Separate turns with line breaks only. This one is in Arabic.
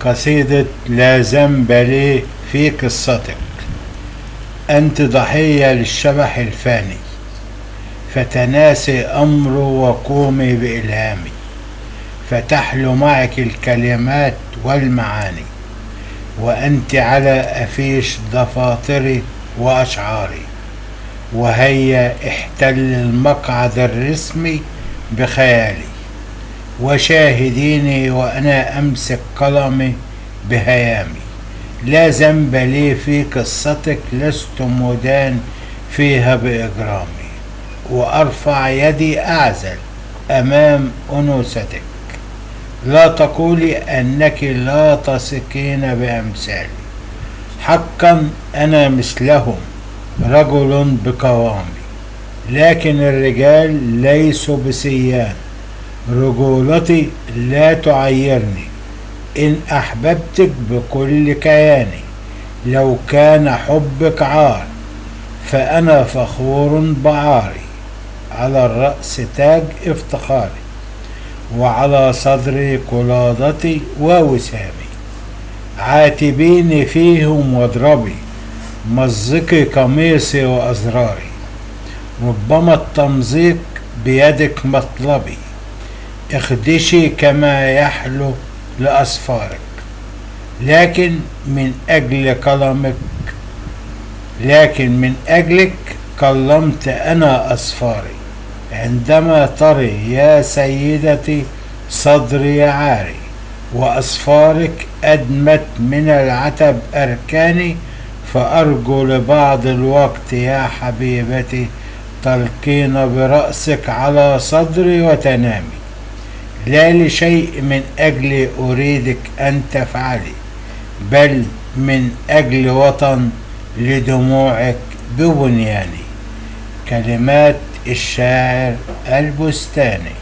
قصيدة لا ذنب لي في قصتك. أنت ضحية للشبح الفاني، فتناسي أمره وقومي بإلهامي، فتحلو معك الكلمات والمعاني، وأنت على أفيش ضفاطري وأشعاري. وهيا احتل المقعد الرسمي بخيالي، وشاهديني وأنا أمسك قلمي بهيامي. لا ذنب لي في قصتك، لست مدان فيها بإجرامي، وأرفع يدي أعزل أمام أنوثتك. لا تقولي أنك لا تثقين بأمثالي، حقا أنا مثلهم رجل بقوامي، لكن الرجال ليسوا بسيان. رجولتي لا تعيرني إن أحببتك بكل كياني. لو كان حبك عار فأنا فخور بعاري، على الرأس تاج افتخاري، وعلى صدري قلادتي ووسامي. عاتبيني فيهم واضربي، مزقي قميصي وأزراري. ربما التمزيق بيدك مطلبي، اخدشي كما يحلو لأصفارك. لكن من أجلك كلمت أنا أصفاري، عندما تري يا سيدتي صدري عاري، وأصفارك أدمت من العتب أركاني. فأرجو لبعض الوقت يا حبيبتي تلقين برأسك على صدري وتنامي. لا لشيء من أجل أريدك أن تفعلي، بل من أجل وطن لدموعك ببنياني. كلمات الشاعر البستاني.